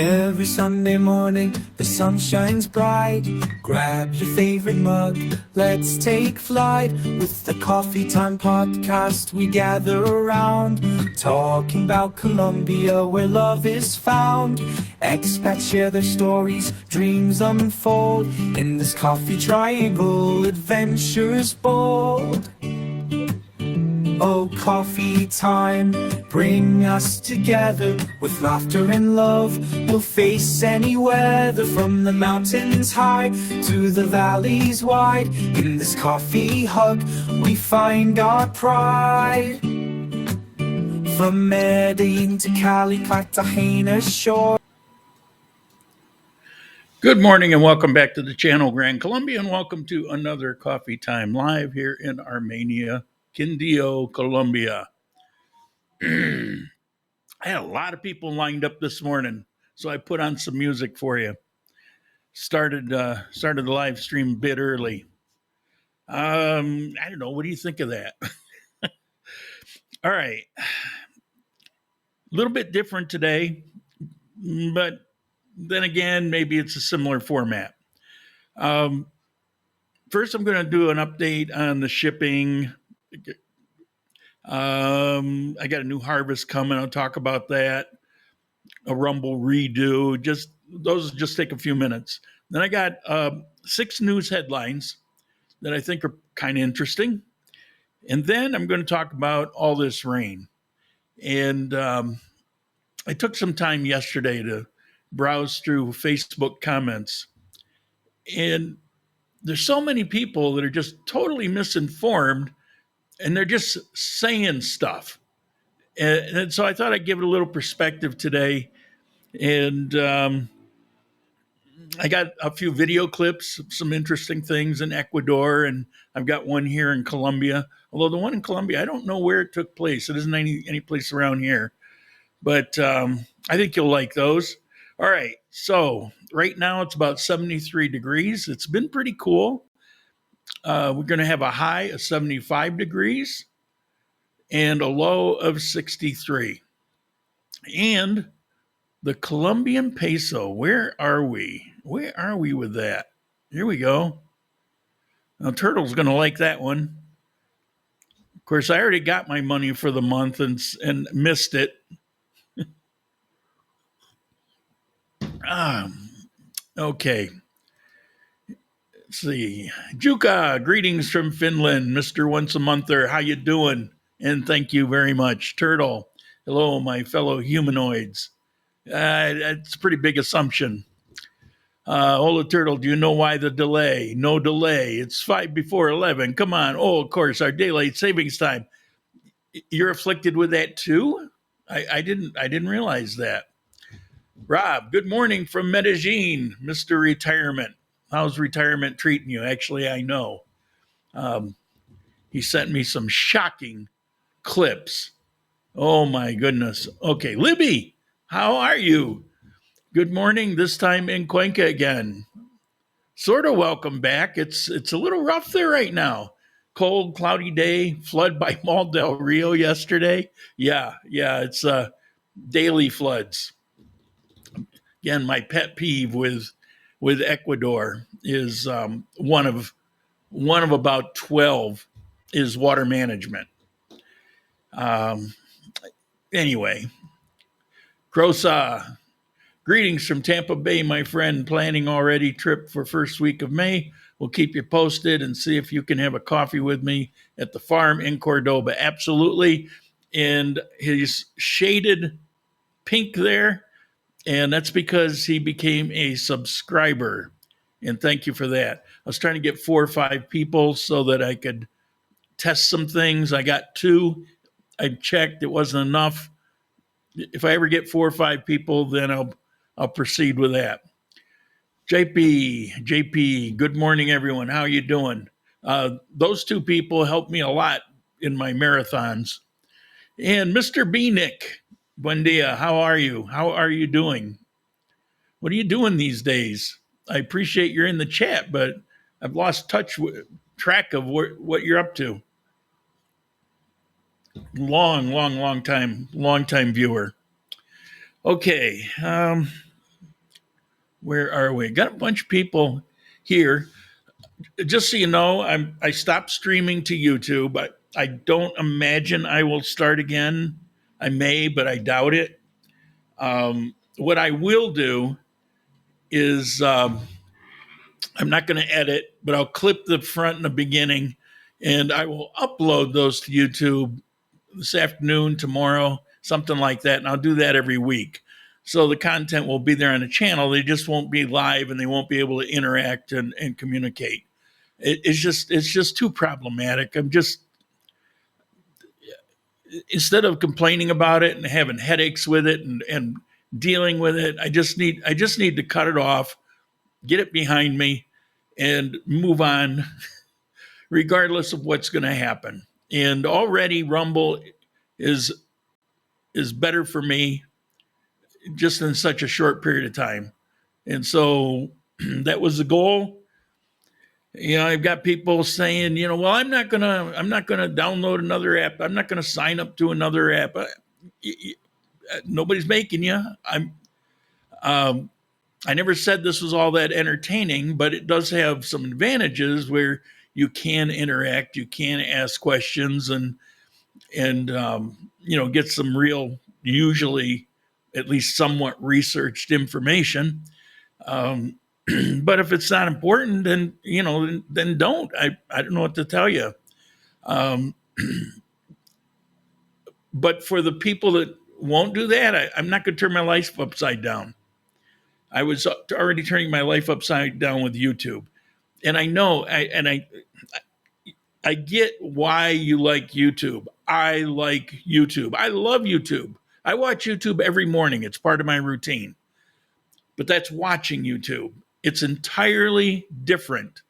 Every Sunday morning, the sun shines bright. Grab your favorite mug, let's take flight. With the Coffee Time podcast, we gather around, talking about Colombia, where love is found. Expats share their stories, dreams unfold. In this coffee triangle, adventures bold. Oh, coffee time, bring us together. With laughter and love, we'll face any weather. From the mountains high to the valleys wide, in this coffee hug, we find our pride. From Medellin to Cali, Cartagena shore. Good morning and welcome back to the channel, Grand Colombia, and welcome to another Coffee Time Live here in Armenia, Quindio Colombia. I had a lot of people lined up this morning, so I put on some music for you. Started the live stream a bit early. I don't know. What do you think of that? All right. A little bit different today, but then again, maybe it's a similar format. First, I'm going to do an update on the shipping. I got a new harvest coming. I'll talk about that. A Rumble redo. Those just take a few minutes. Then I got 6 news headlines that I think are kind of interesting. And then I'm going to talk about all this rain. And I took some time yesterday to browse through Facebook comments. And there's so many people that are just totally misinformed, and they're just saying stuff. And so I thought I'd give it a little perspective today. And I got a few video clips of some interesting things in Ecuador, and I've got one here in Colombia. Although the one in Colombia, I don't know where it took place. It isn't any place around here. But I think you'll like those. All right. So right now it's about 73 degrees. It's been pretty cool. We're going to have a high of 75 degrees and a low of 63. And the Colombian peso, where are we? Where are we with that? Here we go. Now, Turtle's going to like that one. Of course, I already got my money for the month and missed it. Okay. Let's see. Juka, greetings from Finland. Mr. Once a Monther, how you doing? And thank you very much. Turtle, hello, my fellow humanoids. That's a pretty big assumption. Hola, Turtle, do you know why the delay? No delay. It's 5 before 11. Come on. Oh, of course, our daylight savings time. You're afflicted with that too? I didn't realize that. Rob, good morning from Medellin, Mr. Retirement. How's retirement treating you? Actually, I know. He sent me some shocking clips. Oh, my goodness. Okay, Libby, how are you? Good morning, this time in Cuenca again. Sort of welcome back. It's a little rough there right now. Cold, cloudy day, flood by Mall del Rio yesterday. Yeah, it's daily floods. Again, my pet peeve with Ecuador is one of about 12 is water management. Anyway, Crosa, greetings from Tampa Bay, my friend. Planning already trip for first week of May. We'll keep you posted and see if you can have a coffee with me at the farm in Cordoba. Absolutely. And his shaded pink there. And that's because he became a subscriber. And thank you for that. I was trying to get 4 or 5 people so that I could test some things. I got 2. I checked. It wasn't enough. If I ever get 4 or 5 people, then I'll proceed with that. JP, good morning, everyone. How are you doing? Those 2 people helped me a lot in my marathons. And Mr. B. Nick, buen dia. How are you? How are you doing? What are you doing these days? I appreciate you're in the chat, but I've lost track of what you're up to. Long time viewer. Okay. Where are we? Got a bunch of people here. Just so you know, I stopped streaming to YouTube. I don't imagine I will start again. I may, but I doubt it. What I will do is I'm not going to edit, but I'll clip the front and the beginning, and I will upload those to YouTube this afternoon, tomorrow, something like that. And I'll do that every week. So the content will be there on the channel. They just won't be live and they won't be able to interact and communicate. It's just too problematic. I'm just, instead of complaining about it and having headaches with it and dealing with it, I just need to cut it off, get it behind me, and move on, regardless of what's going to happen. And already Rumble is better for me just in such a short period of time. And so that was the goal. You know, I've got people saying, you know, well, I'm not gonna download another app. I'm not gonna sign up to another app. Nobody's making you. I never said this was all that entertaining, but it does have some advantages where you can interact, you can ask questions, and you know, get some real, usually at least somewhat researched information. But if it's not important, then, you know, then don't. I don't know what to tell you. But for the people that won't do that, I'm not going to turn my life upside down. I was already turning my life upside down with YouTube. And I know, I get why you like YouTube. I like YouTube. I love YouTube. I watch YouTube every morning. It's part of my routine. But that's watching YouTube. It's entirely different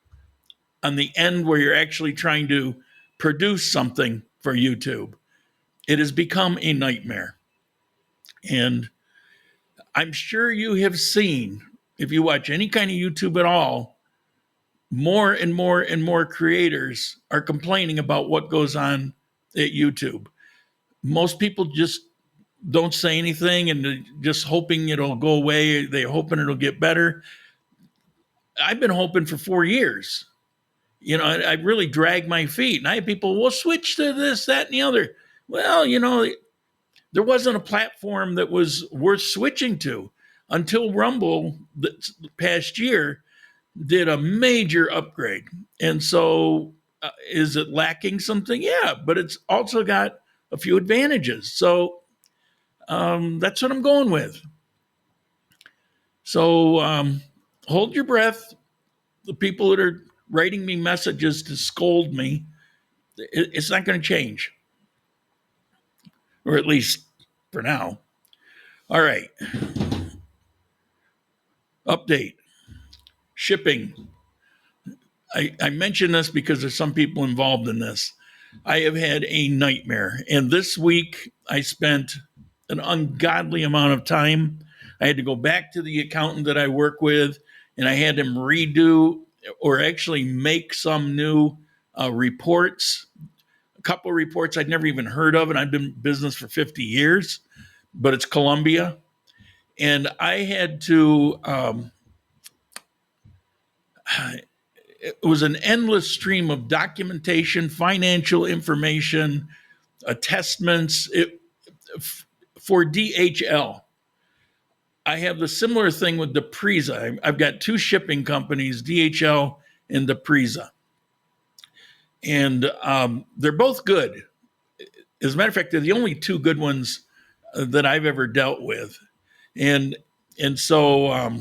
on the end where you're actually trying to produce something for YouTube. It has become a nightmare. And I'm sure you have seen, if you watch any kind of YouTube at all, more and more and more creators are complaining about what goes on at YouTube. Most people just don't say anything and they're just hoping it'll go away. They're hoping it'll get better. I've been hoping for 4 years. You know, I really dragged my feet. And I had people, well, switch to this, that, and the other. Well, you know, there wasn't a platform that was worth switching to until Rumble this past year did a major upgrade. And so is it lacking something? Yeah, but it's also got a few advantages. So that's what I'm going with. So hold your breath. The people that are writing me messages to scold me, it's not going to change. Or at least for now. All right. Update. Shipping. I mention this because there's some people involved in this. I have had a nightmare. And this week I spent an ungodly amount of time. I had to go back to the accountant that I work with, and I had him redo or actually make some new reports. A couple of reports I'd never even heard of, and I've been in business for 50 years, but it's Colombia. And I had to, it was an endless stream of documentation, financial information, attestments for DHL. I have the similar thing with Depreza. I've got two shipping companies, DHL and Depreza. And they're both good. As a matter of fact, they're the only two good ones that I've ever dealt with. And so,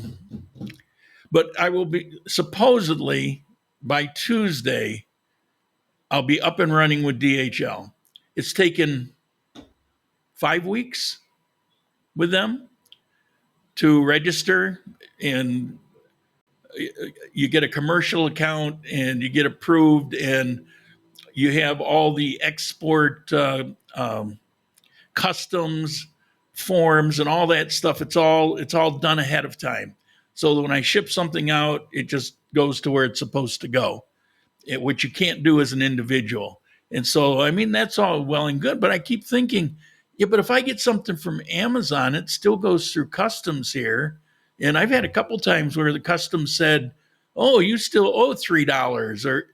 but I will be, supposedly by Tuesday, I'll be up and running with DHL. It's taken 5 weeks with them to register, and you get a commercial account and you get approved, and you have all the export customs forms and all that stuff. It's all done ahead of time. So that when I ship something out, it just goes to where it's supposed to go, which you can't do as an individual. And so, I mean, that's all well and good, but I keep thinking, yeah, but if I get something from Amazon, it still goes through customs here, And I've had a couple times where the customs said, "Oh, you still owe $3," or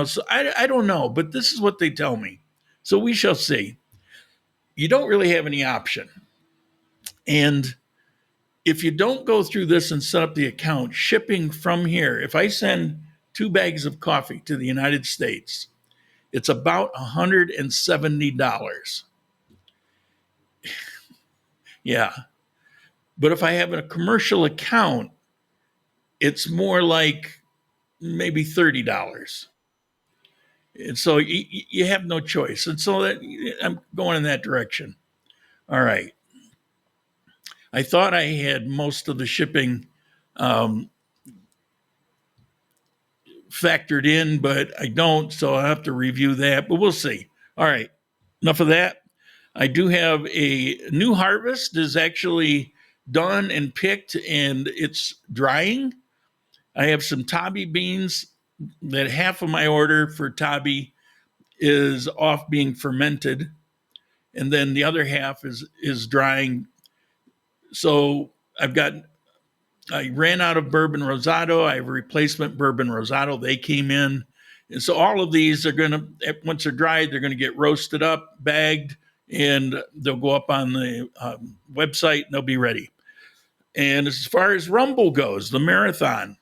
So I don't know, but this is what they tell me. So we shall see. You don't really have any option, and if you don't go through this and set up the account, shipping from here, if I send 2 bags of coffee to the United States, it's about $170. Yeah. But if I have a commercial account, it's more like maybe $30. And so you have no choice. And so I'm going in that direction. All right. I thought I had most of the shipping factored in, but I don't. So I'll have to review that, but we'll see. All right. Enough of that. I do have a new harvest is actually done and picked and it's drying. I have some Tabi beans that half of my order for Tabi is off being fermented. And then the other half is drying. So I ran out of bourbon rosado. I have a replacement bourbon rosado. They came in. And so all of these are once they're dried, they're going to get roasted up, bagged, and they'll go up on the website and they'll be ready. And as far as Rumble goes, the marathon,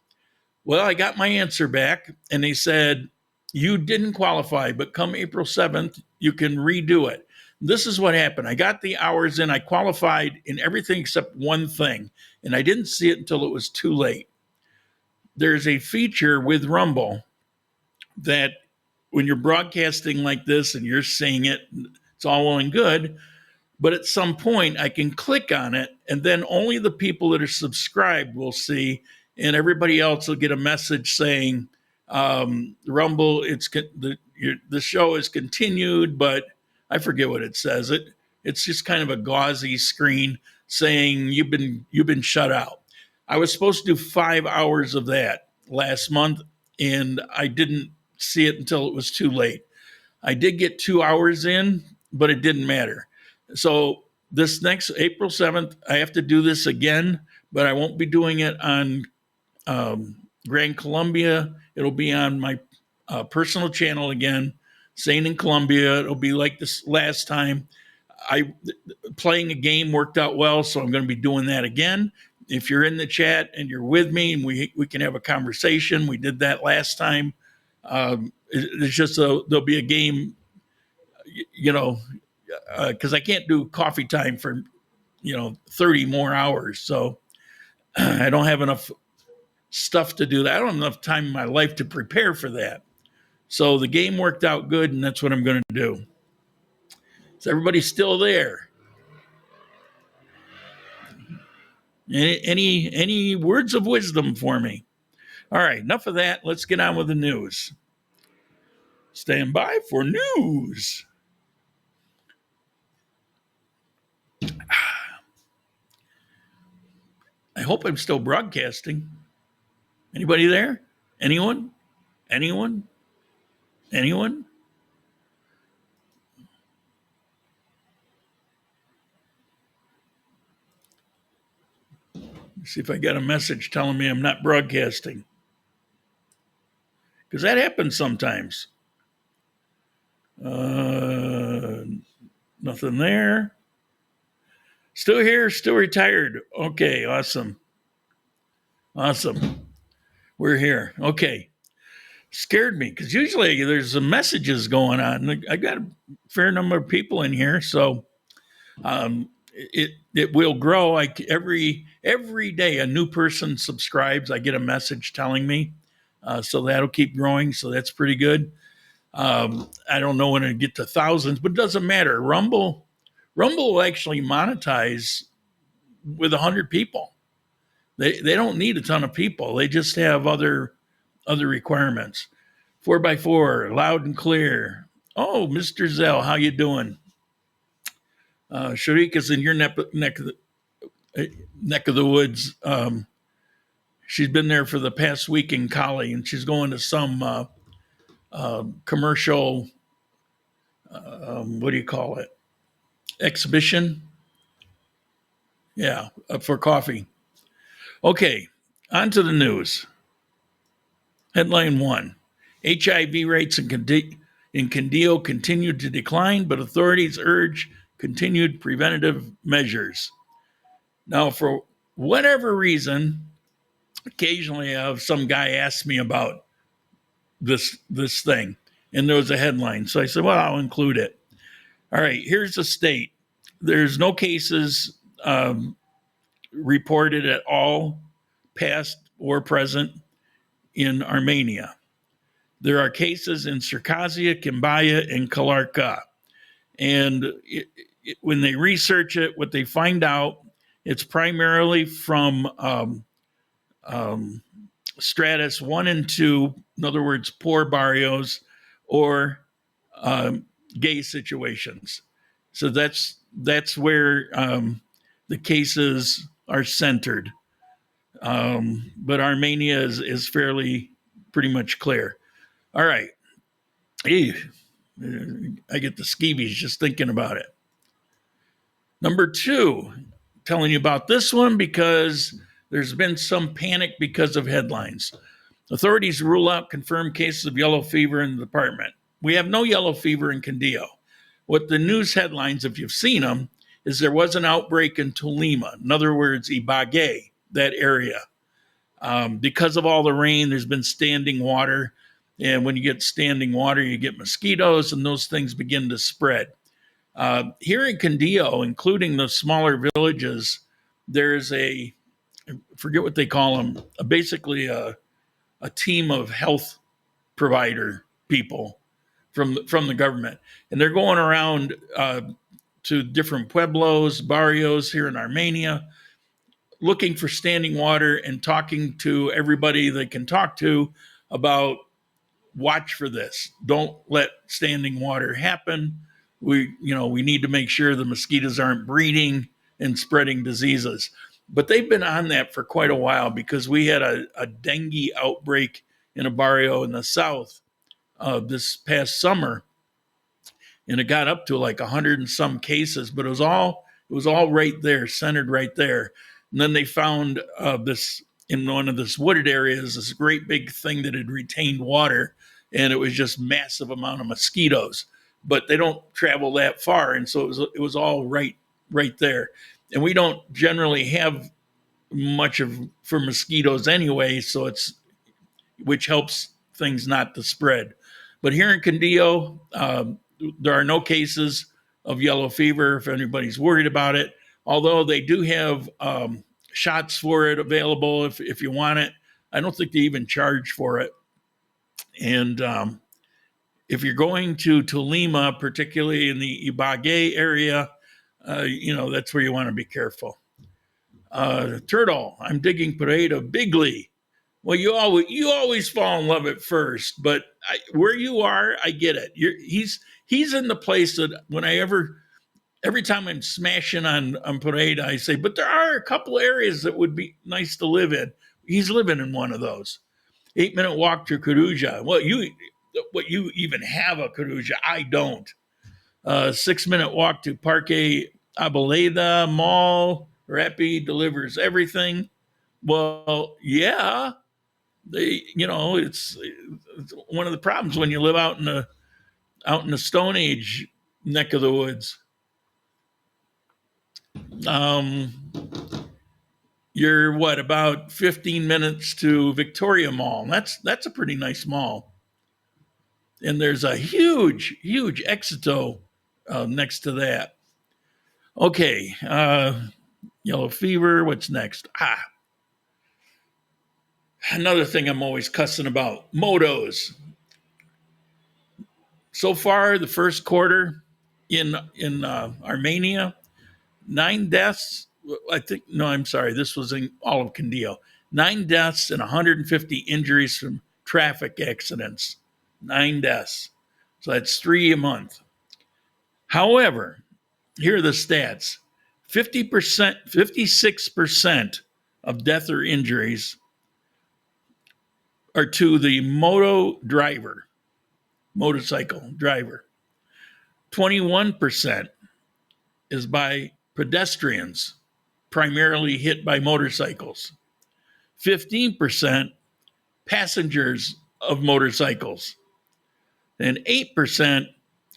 well, I got my answer back and they said, you didn't qualify, but come April 7th, you can redo it. This is what happened. I got the hours in, I qualified in everything except one thing, and I didn't see it until it was too late. There's a feature with Rumble that when you're broadcasting like this and you're seeing it, it's all well and good, but at some point I can click on it and then only the people that are subscribed will see, and everybody else will get a message saying, Rumble, the show is continued, but I forget what it says. It's just kind of a gauzy screen saying you've been shut out. I was supposed to do 5 hours of that last month, and I didn't see it until it was too late. I did get 2 hours in, but it didn't matter. So this next April 7th, I have to do this again, but I won't be doing it on Grand Colombia. It'll be on my personal channel again, Sane in Colombia. It'll be like this last time. Playing a game worked out well, so I'm going to be doing that again. If you're in the chat and you're with me and we can have a conversation, we did that last time. It's just there'll be a game, because I can't do coffee time for 30 more hours. So I don't have enough stuff to do that. I don't have enough time in my life to prepare for that. So the game worked out good, and that's what I'm going to do. Is everybody still there? Any words of wisdom for me? All right, enough of that. Let's get on with the news. Stand by for news. I hope I'm still broadcasting. Anybody there? Anyone? Anyone? Anyone? Let's see if I got a message telling me I'm not broadcasting. Because that happens sometimes. Nothing there. Still here, still retired. Okay, awesome. Awesome. We're here. Okay. Scared me because usually there's some messages going on. I got a fair number of people in here, so it will grow. Every day a new person subscribes, I get a message telling me, so that'll keep growing. So that's pretty good. I don't know when it get to thousands, but it doesn't matter. Rumble will actually monetize with 100 people. They don't need a ton of people. They just have other requirements. 4x4, loud and clear. Oh, Mr. Zell, how you doing? Sharika's in your neck of the woods. She's been there for the past week in Cali, and she's going to some commercial, what do you call it? Exhibition. Yeah, for coffee. Okay, on to the news. Headline 1. HIV rates in Quindio continue to decline, but authorities urge continued preventative measures. Now, for whatever reason, occasionally I have some guy ask me about this thing, and there was a headline. So I said, well, I'll include it. All right, here's the state. There's no cases reported at all, past or present, in Armenia. There are cases in Circassia, Kimbaya, and Kalarka. And when they research it, what they find out, it's primarily from stratus 1 and 2, in other words, poor barrios or gay situations. So that's where the cases are centered. But Armenia is fairly pretty much clear. All right. Hey, I get the skeevies just thinking about it. Number 2, telling you about this one because there's been some panic because of headlines. Authorities rule out confirmed cases of yellow fever in the department. We have no yellow fever in Quindio. What the news headlines, if you've seen them, is there was an outbreak in Tolima. In other words, Ibagué, that area. Because of all the rain, there's been standing water. And when you get standing water, you get mosquitoes, and those things begin to spread. Here in Quindio, including the smaller villages, there's I forget what they call them, basically a team of health provider people from the government. And they're going around to different pueblos, barrios here in Armenia, looking for standing water and talking to everybody they can talk to about watch for this. Don't let standing water happen. We need to make sure the mosquitoes aren't breeding and spreading diseases. But they've been on that for quite a while because we had a dengue outbreak in a barrio in the south this past summer, and it got up to like 100 and some cases. But it was all right there, centered right there. And then they found this in one of this wooded areas, this great big thing that had retained water, and it was just massive amount of mosquitoes. But they don't travel that far, and so it was all right there. And we don't generally have much for mosquitoes anyway, so which helps things not to spread. But here in Quindio, there are no cases of yellow fever if anybody's worried about it, although they do have shots for it available if you want it. I don't think they even charge for it. And if you're going to Tolima, particularly in the Ibagué area, that's where you want to be careful. Turtle, I'm digging Parade Bigly. Well, you always fall in love at first, but where you are, I get it. He's in the place that every time I'm smashing on Parade, I say, but there are a couple areas that would be nice to live in. He's living in one of those. 8-minute walk to Coruja. Well, you even have a Coruja. I don't. 6-minute walk to Parque Abaleda Mall. Rappi delivers everything. Well, yeah. It's one of the problems when you live out in the Stone Age neck of the woods. You're about 15 minutes to Victoria Mall. That's a pretty nice mall. And there's a huge Exito next to that. Okay, yellow fever. What's next? Another thing I'm always cussing about, motos. So far, the first quarter in Armenia, 9 deaths. I think, no, I'm sorry. This was in all of Quindio. 9 deaths and 150 injuries from traffic accidents. 9 deaths. So that's 3 a month. However, here are the stats. 56% of death or injuries are to the motorcycle driver. 21% is by pedestrians, primarily hit by motorcycles. 15% passengers of motorcycles, and 8%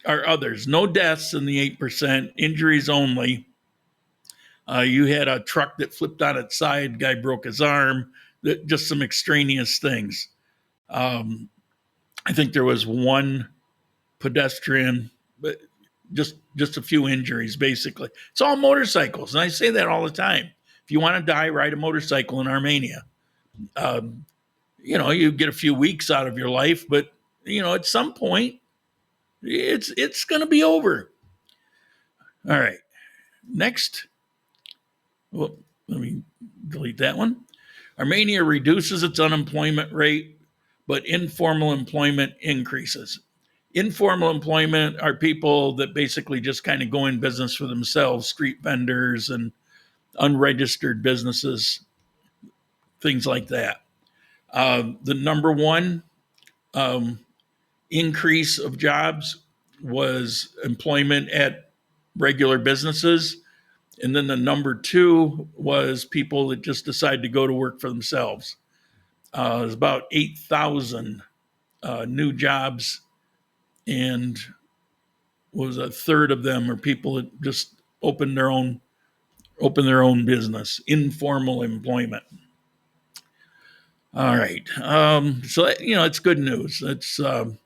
are others. No deaths in the 8%, injuries only. You had a truck that flipped on its side, guy broke his arm, just some extraneous things. I think there was one pedestrian, but just a few injuries, basically. It's all motorcycles, and I say that all the time. If you want to die, ride a motorcycle in Armenia. You get a few weeks out of your life, but at some point, it's going to be over. All right, next. Well, let me delete that one. Armenia reduces its unemployment rate, but informal employment increases. Informal employment are people that basically just kind of go in business for themselves, street vendors and unregistered businesses, things like that. The number one increase of jobs was employment at regular businesses. And then the number two was people that just decided to go to work for themselves. It was about 8,000 new jobs, and was a third of them are people that just opened their own business, informal employment. All right, so it's good news. It's and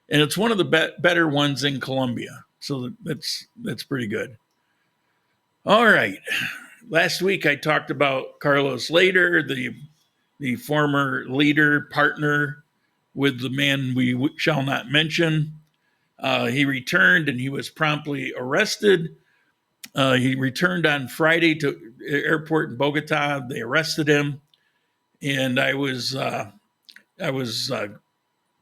it's one of the better ones in Colombia, so that's pretty good. All right, last week I talked about Carlos Later, the former leader partner with the man we shall not mention. He returned and he was promptly arrested. He returned on Friday to the airport in Bogota. They arrested him, and I was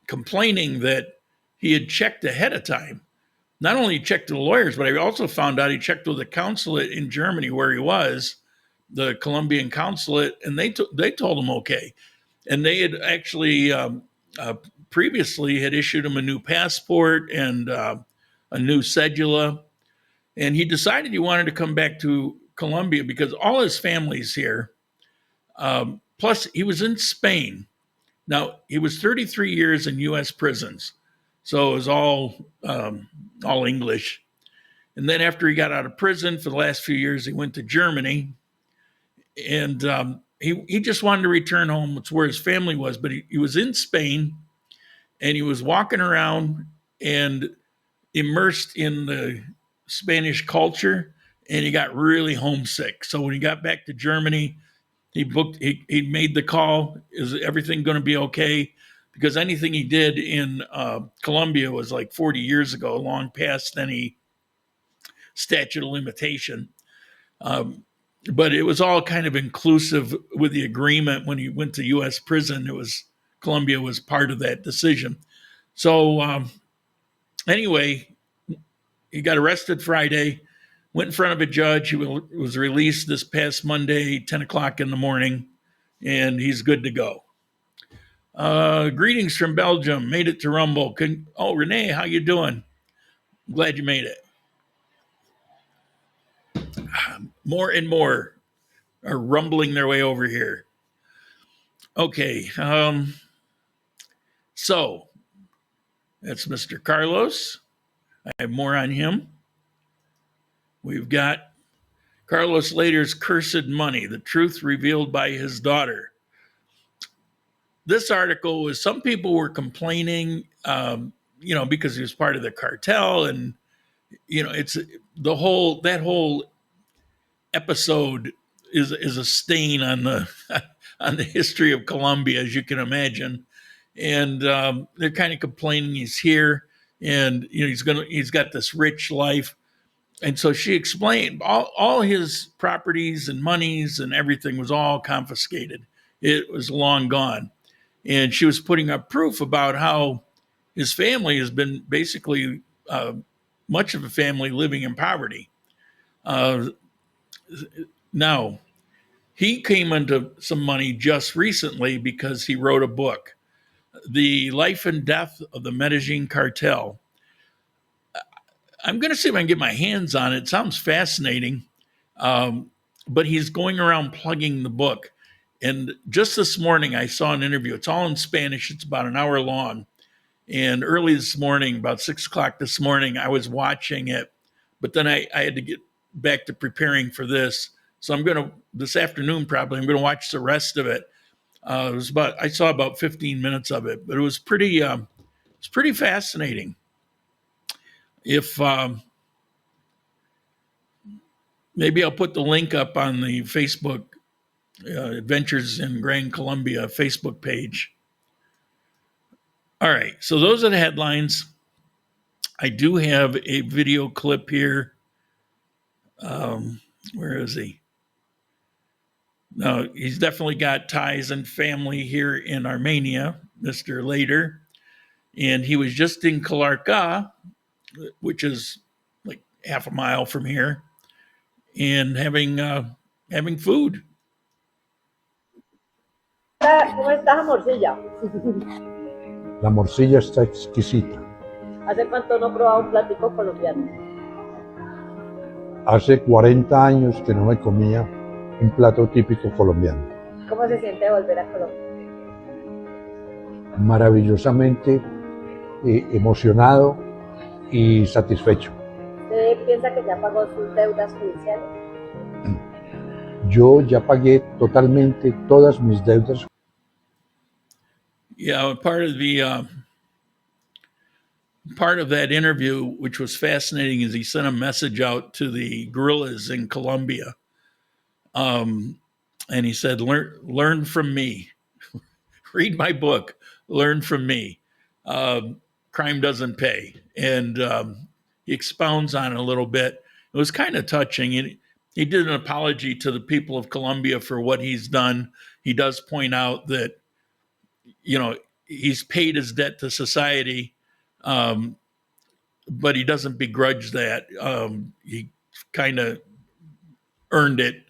complaining that he had checked ahead of time. Not only checked the lawyers, but I also found out he checked with the consulate in Germany where he was, the Colombian consulate, and they told him okay. And they had actually previously had issued him a new passport and a new cedula. And he decided he wanted to come back to Colombia because all his family's here. Plus, he was in Spain. Now, he was 33 years in U.S. prisons. So it was all English. And then after he got out of prison for the last few years, he went to Germany. And he just wanted to return home. It's where his family was. But he was in Spain, and he was walking around and immersed in the Spanish culture, and he got really homesick. So when he got back to Germany, he made the call, is everything going to be okay? Because anything he did in Colombia was like 40 years ago, long past any statute of limitation. But it was all kind of inclusive with the agreement. When he went to U.S. prison, Colombia was part of that decision. So anyway, he got arrested Friday, went in front of a judge. He was released this past Monday, 10 o'clock in the morning, and he's good to go. Greetings from Belgium. Made it to Rumble. Renee, how you doing? Glad you made it. More and more are rumbling their way over here. Okay. So that's Mr. Carlos. I have more on him. We've got Carlos Later's Cursed Money, the truth revealed by his daughter. This article was, some people were complaining, because he was part of the cartel, and it's that whole episode is a stain on the on the history of Colombia, as you can imagine. And they're kind of complaining he's here, and he's got this rich life. And so she explained all his properties and monies and everything was all confiscated. It was long gone. And she was putting up proof about how his family has been basically much of a family living in poverty. Now, he came into some money just recently because he wrote a book, The Life and Death of the Medellin Cartel. I'm going to see if I can get my hands on it. It sounds fascinating, but he's going around plugging the book. And just this morning, I saw an interview. It's all in Spanish. It's about an hour long. And early this morning, about 6 o'clock this morning, I was watching it. But then I had to get back to preparing for this. So this afternoon probably, I'm going to watch the rest of it. I saw about 15 minutes of it, but it was pretty fascinating. If maybe I'll put the link up on the Facebook Adventures in Grand Colombia Facebook page. All right, so those are the headlines. I do have a video clip here. Where is he? No, he's definitely got ties and family here in Armenia, Mr. Later. And he was just in Calarca, which is like half a mile from here, and having food. ¿Cómo estás, morcilla? La morcilla está exquisita. ¿Hace cuánto no probaba un platico colombiano? Hace 40 años que no me comía un plato típico colombiano. ¿Cómo se siente volver a Colombia? Maravillosamente emocionado y satisfecho. ¿Usted piensa que ya pagó sus deudas judiciales? Yo ya pagué totalmente todas mis deudas. Yeah, part of that interview, which was fascinating, is he sent a message out to the guerrillas in Colombia, and he said, "Learn from me, read my book, learn from me. Crime doesn't pay," and he expounds on it a little bit. It was kind of touching. He did an apology to the people of Colombia for what he's done. He does point out that, he's paid his debt to society, but he doesn't begrudge that. He kind of earned it.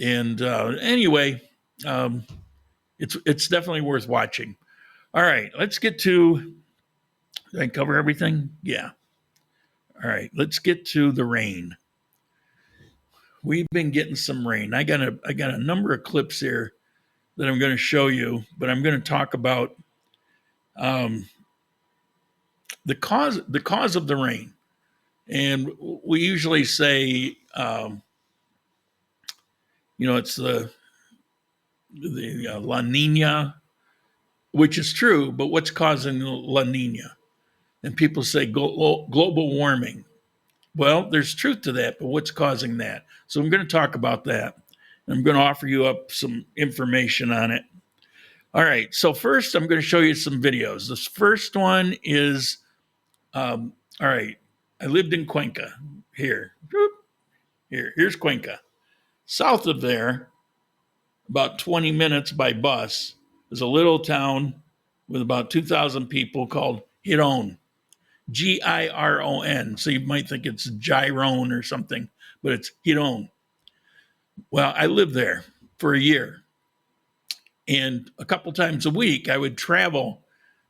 And anyway, it's definitely worth watching. All right, let's get to, did I cover everything? Yeah. All right, let's get to the rain. We've been getting some rain. I got a number of clips here that I'm going to show you, but I'm going to talk about the cause of the rain. And we usually say, it's the La Nina, which is true, but what's causing La Nina? And people say global warming. Well, there's truth to that, but what's causing that? So I'm going to talk about that. I'm going to offer you up some information on it. All right. So first, I'm going to show you some videos. This first one is, all right. I lived in Cuenca here. Here's Cuenca. South of there, about 20 minutes by bus, is a little town with about 2,000 people called Giron. Giron. So you might think it's Giron or something, but it's Giron. Well, I lived there for a year. And a couple times a week, I would travel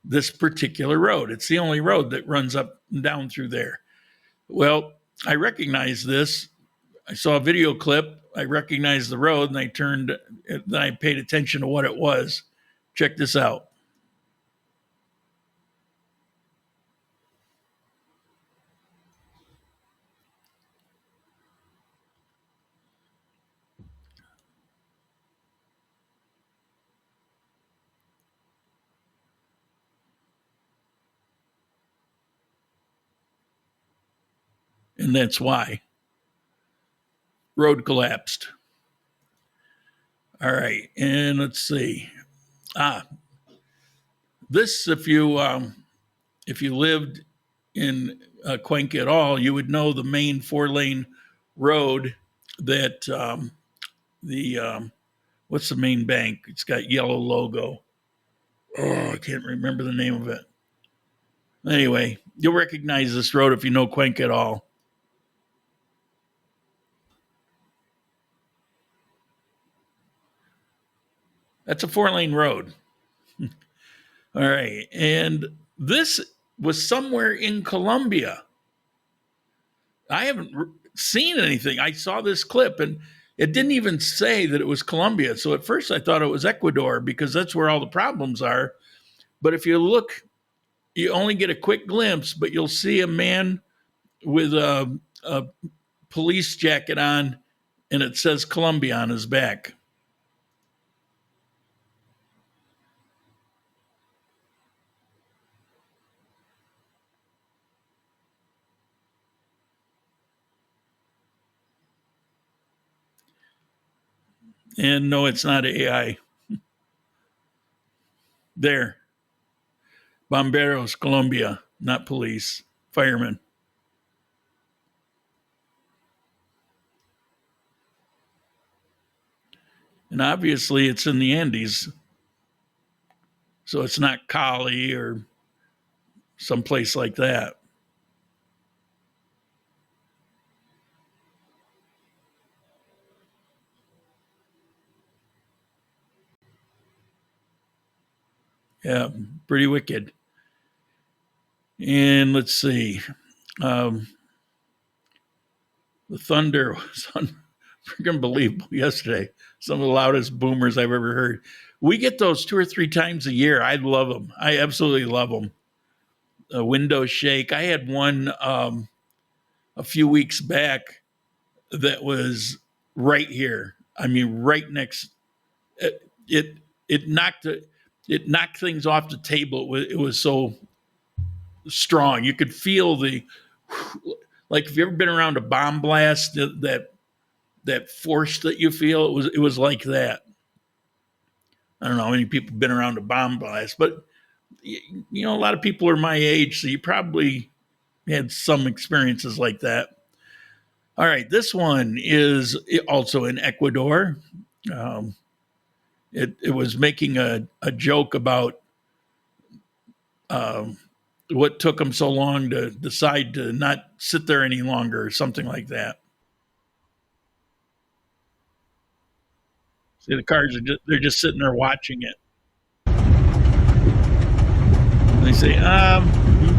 this particular road. It's the only road that runs up and down through there. Well, I recognized this. I saw a video clip. I recognized the road, and then I paid attention to what it was. Check this out. And that's why. Road collapsed. All right, and let's see. This, if you lived in Cuenca at all, you would know the main 4-lane road that what's the main bank? It's got yellow logo. Oh, I can't remember the name of it. Anyway, you'll recognize this road if you know Cuenca at all. That's a 4-lane road. All right. And this was somewhere in Colombia. I haven't seen anything. I saw this clip, and it didn't even say that it was Colombia. So at first I thought it was Ecuador because that's where all the problems are. But if you look, you only get a quick glimpse, but you'll see a man with a police jacket on, and it says Colombia on his back. And no, it's not AI. There. Bomberos, Colombia, not police, firemen. And obviously it's in the Andes. So it's not Cali or someplace like that. Yeah, pretty wicked. And let's see. The thunder was freaking unbelievable yesterday. Some of the loudest boomers I've ever heard. We get those 2 or 3 times a year. I love them. I absolutely love them. A window shake. I had one a few weeks back that was right here. I mean, right next. It knocked things off the table. It was so strong. You could feel like if you've ever been around a bomb blast, that force that you feel, it was like that. I don't know how many people have been around a bomb blast, but you know, a lot of people are my age, so you probably had some experiences like that. All right, this one is also in Ecuador. It was making a joke about what took them so long to decide to not sit there any longer or something like that. See, the cars they're just sitting there watching it. And they say,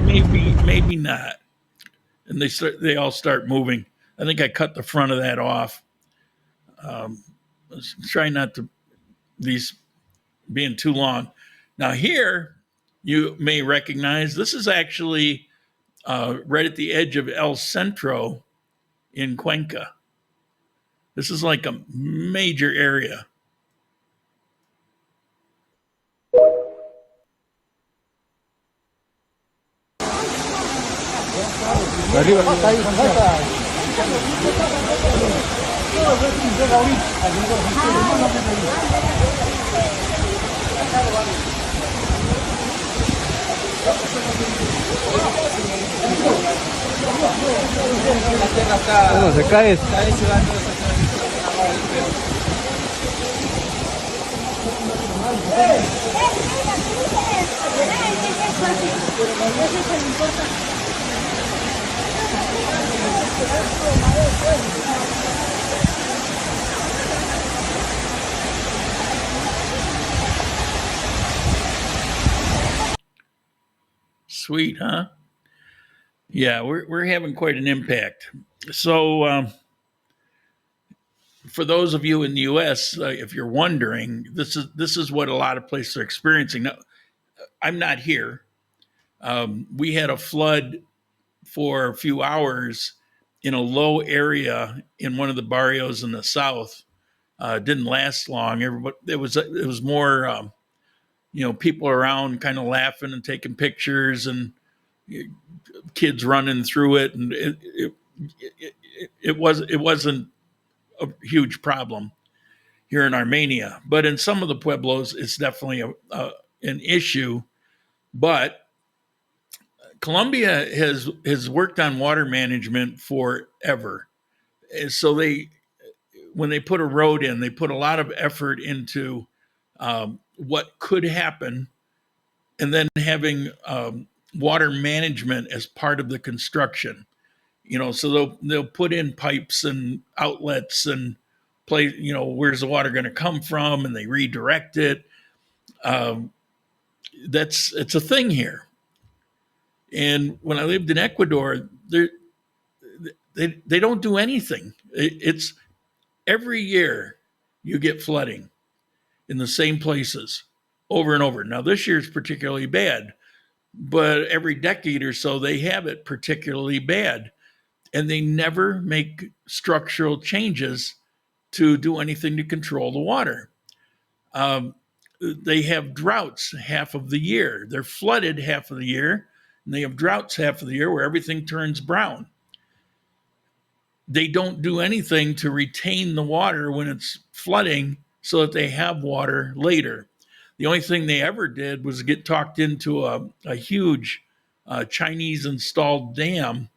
maybe not. And they all start moving. I think I cut the front of that off. Let's try not to these being too long. Now here, you may recognize this is actually right at the edge of El Centro in Cuenca. This is like a major area. Bueno, se cae. Sweet, huh? Yeah, we're having quite an impact. So, for those of you in the U.S., if you're wondering, this is what a lot of places are experiencing. Now, I'm not here. We had a flood for a few hours in a low area in one of the barrios in the south. Didn't last long. Everybody, it was more, people around kind of laughing and taking pictures and kids running through it, and it wasn't a huge problem here in Armenia, but in some of the pueblos, it's definitely an issue. But Colombia has worked on water management forever, and so when they put a road in, they put a lot of effort into what could happen, and then having water management as part of the construction. So they'll put in pipes and outlets and play, where's the water going to come from, and they redirect it. It's a thing here. And when I lived in Ecuador, they don't do anything. It's every year you get flooding in the same places over and over. Now, this year's particularly bad, but every decade or so they have it particularly bad, and they never make structural changes to do anything to control the water. They have droughts half of the year. They're flooded half of the year, and they have droughts half of the year where everything turns brown. They don't do anything to retain the water when it's flooding so that they have water later. The only thing they ever did was get talked into a huge Chinese installed dam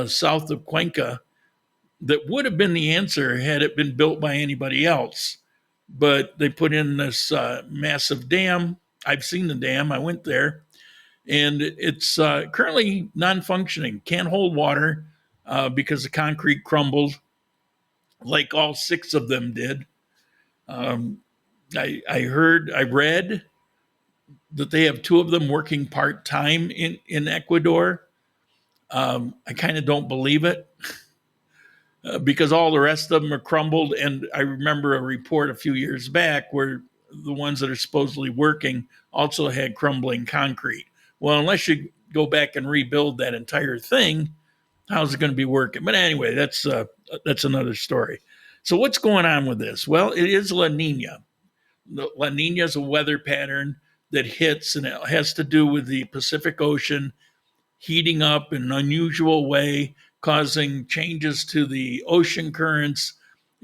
south of Cuenca that would have been the answer had it been built by anybody else. But they put in this massive dam. I've seen the dam. I went there, and it's currently non-functioning. Can't hold water because the concrete crumbled, like all 6 of them did. I read that they have 2 of them working part-time in Ecuador. I kind of don't believe it. Because all the rest of them are crumbled. And I remember a report a few years back where the ones that are supposedly working also had crumbling concrete. Well, unless you go back and rebuild that entire thing, how's it going to be working? But anyway, that's another story. So what's going on with this? Well, it is La Nina. La Nina is a weather pattern that hits, and it has to do with the Pacific Ocean heating up in an unusual way, causing changes to the ocean currents.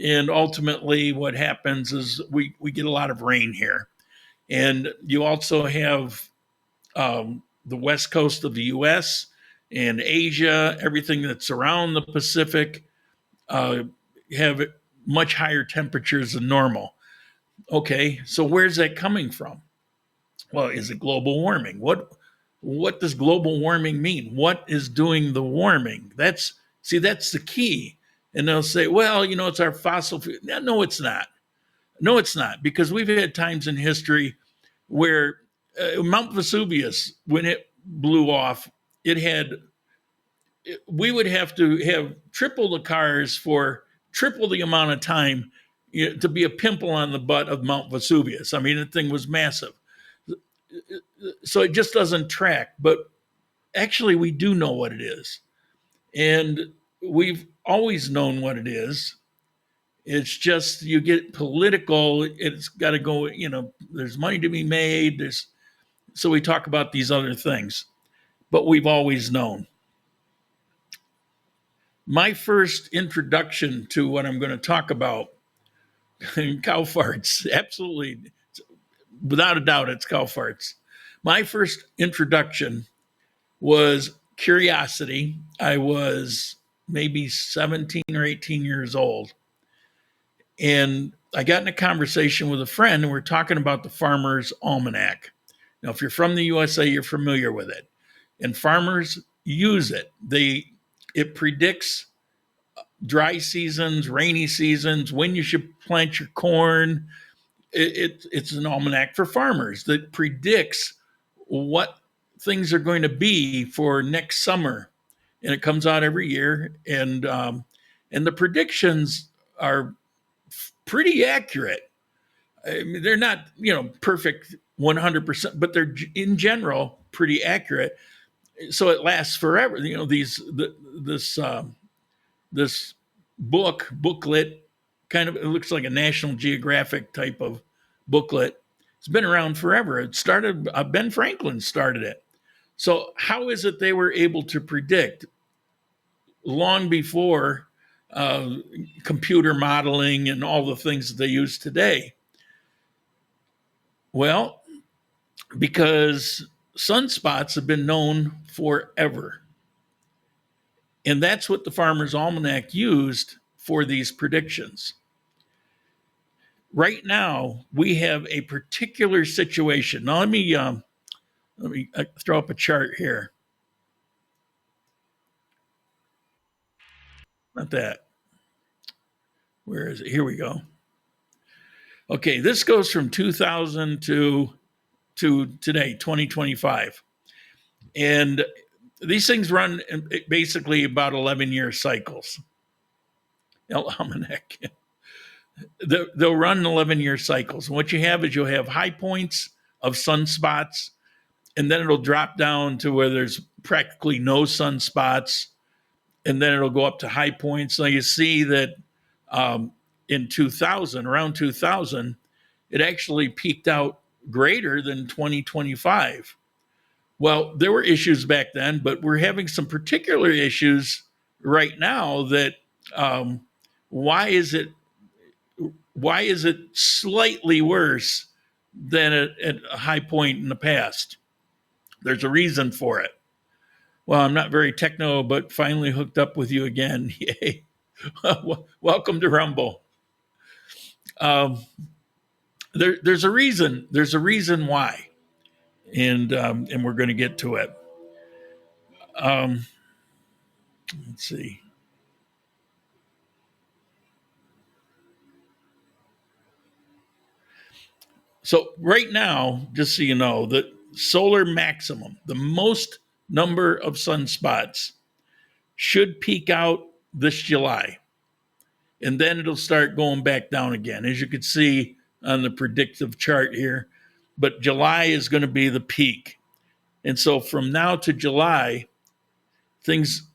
And ultimately what happens is we get a lot of rain here. And you also have the west coast of the US and Asia, everything that's around the Pacific, have much higher temperatures than normal. Okay, so where's that coming from? Well, is it global warming? What does global warming mean? What is doing the warming? That's the key. And they'll say, well, it's our fossil fuel. No, it's not. No, it's not, because we've had times in history where Mount Vesuvius, when it blew off, we would have to have triple the cars for triple the amount of time to be a pimple on the butt of Mount Vesuvius. I mean, the thing was massive. So it just doesn't track. But actually, we do know what it is. And we've always known what it is. It's just you get political. It's got to go, there's money to be made. So we talk about these other things. But we've always known. My first introduction to what I'm going to talk about, cow farts, absolutely. Without a doubt, it's cow farts. My first introduction was curiosity. I was maybe 17 or 18 years old. And I got in a conversation with a friend, and we're talking about the Farmer's Almanac. Now, if you're from the USA, you're familiar with it. And farmers use it. It predicts dry seasons, rainy seasons, when you should plant your corn. It's an almanac for farmers that predicts what things are going to be for next summer, and it comes out every year. And the predictions are pretty accurate. I mean, they're not perfect 100%, but they're in general pretty accurate. So it lasts forever. This booklet. Kind of, it looks like a National Geographic type of booklet. It's been around forever. It started, Ben Franklin started it. So how is it they were able to predict long before computer modeling and all the things that they use today? Well, because sunspots have been known forever. And that's what the Farmer's Almanac used for these predictions. Right now, we have a particular situation. Now, let me throw up a chart here. Not that. Where is it? Here we go. Okay, this goes from 2000 to today, 2025. And these things run basically about 11-year cycles. Almanac. they'll run 11-year cycles. And what you have is you'll have high points of sunspots, and then it'll drop down to where there's practically no sunspots, and then it'll go up to high points. Now you see that in 2000, around 2000, it actually peaked out greater than 2025. Well, there were issues back then, but we're having some particular issues right now that why is it slightly worse than at a high point in the past? There's a reason for it. Well, I'm not very techno, but finally hooked up with you again. Yay. Welcome to Rumble. There's a reason. There's a reason why. And we're going to get to it. Let's see. So right now, just so you know, the solar maximum, the most number of sunspots, should peak out this July. And then it'll start going back down again, as you can see on the predictive chart here. But July is going to be the peak. And so from now to July, things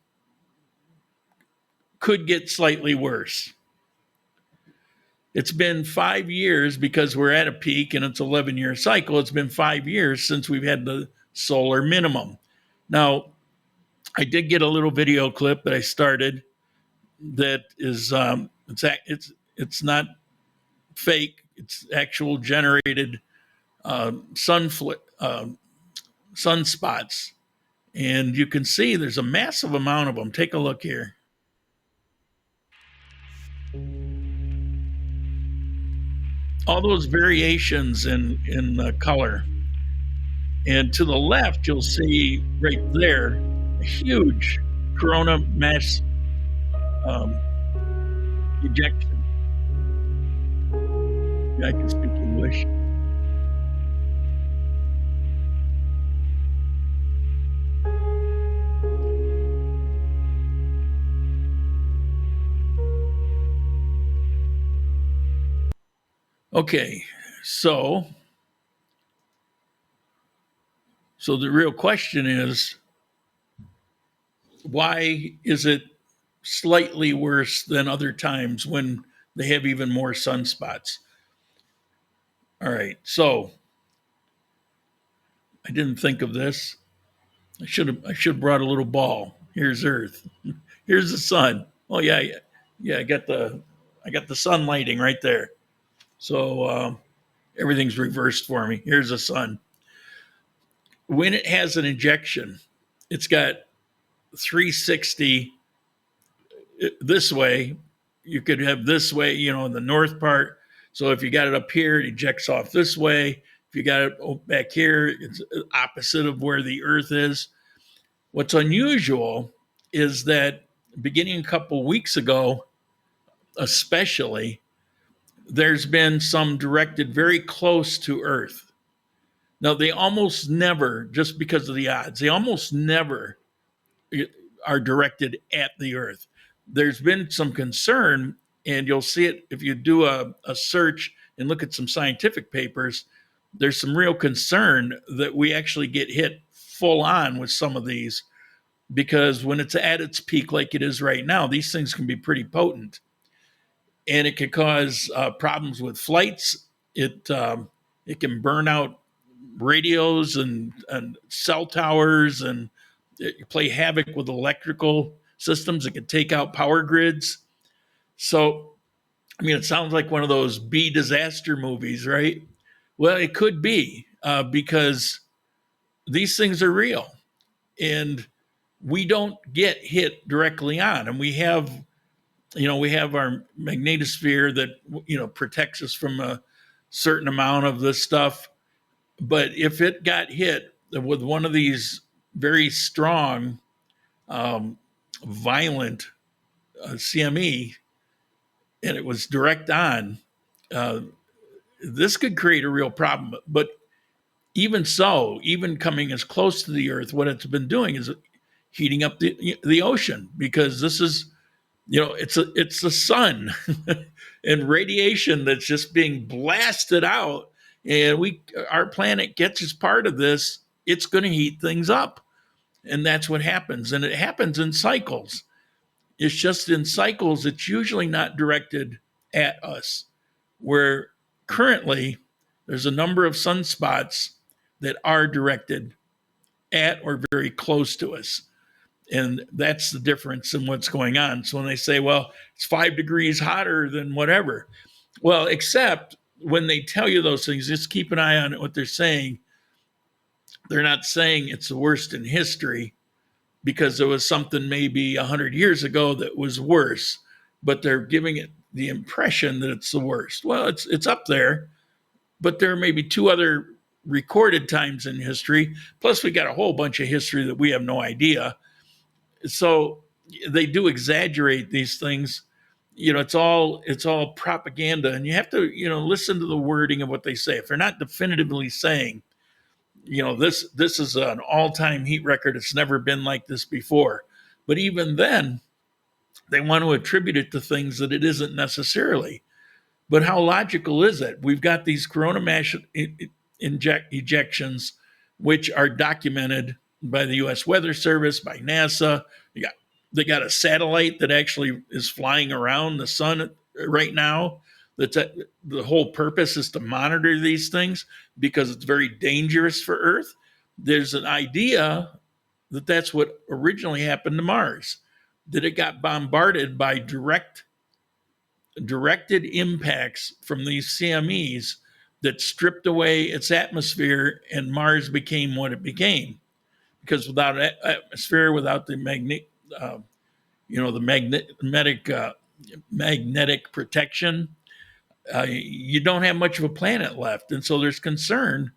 could get slightly worse. It's been 5 years, because we're at a peak and it's 11-year cycle. It's been 5 years since we've had the solar minimum. Now, I did get a little video clip that I started that is it's not fake. It's actual generated sunspots, and you can see there's a massive amount of them. Take a look here. All those variations in color. And to the left, you'll see right there a huge corona mass ejection. Yeah, I can speak English. Okay, so the real question is, why is it slightly worse than other times when they have even more sunspots? All right, so I didn't think of this. I should have brought a little ball. Here's Earth. Here's the sun. Oh yeah. I got the sun lighting right there. So everything's reversed for me. Here's the sun. When it has an ejection, it's got 360 this way. You could have this way, in the north part. So if you got it up here, it ejects off this way. If you got it back here, it's opposite of where the Earth is. What's unusual is that beginning a couple weeks ago, especially, there's been some directed very close to Earth. Now, they almost never, just because of the odds, they almost never are directed at the Earth. There's been some concern, and you'll see it if you do a search and look at some scientific papers. There's some real concern that we actually get hit full on with some of these, because when it's at its peak like it is right now, these things can be pretty potent. And it can cause problems with flights. It can burn out radios and cell towers, and it play havoc with electrical systems. It can take out power grids. So, it sounds like one of those B disaster movies, right? Well, it could be because these things are real, and we don't get hit directly on. And we have our magnetosphere that, protects us from a certain amount of this stuff. But if it got hit with one of these very strong, violent CME, and it was direct on, this could create a real problem. But even so, even coming as close to the Earth, what it's been doing is heating up the ocean, because this is, it's the sun. and radiation that's just being blasted out, and our planet gets as part of this, it's going to heat things up. And that's what happens. And it happens in cycles. It's just in cycles, it's usually not directed at us. Where currently there's a number of sunspots that are directed at or very close to us. And that's the difference in what's going on. So when they say, well, it's 5 degrees hotter than whatever, well, except when they tell you those things, just keep an eye on what they're saying. They're not saying it's the worst in history because there was something maybe 100 years ago that was worse, but they're giving it the impression that it's the worst. Well, it's up there, but there may be 2 other recorded times in history. Plus, we got a whole bunch of history that we have no idea. So they do exaggerate these things. It's all propaganda, and you have to, listen to the wording of what they say. If they're not definitively saying, this is an all-time heat record, it's never been like this before. But even then, they want to attribute it to things that it isn't necessarily. But how logical is it? We've got these corona mass ejections, which are documented by the U.S. Weather Service, by NASA. They got a satellite that actually is flying around the sun right now. The whole purpose is to monitor these things because it's very dangerous for Earth. There's an idea that that's what originally happened to Mars, that it got bombarded by directed impacts from these CMEs that stripped away its atmosphere, and Mars became what it became. Because without atmosphere, without the magnetic protection, you don't have much of a planet left. And so there's concern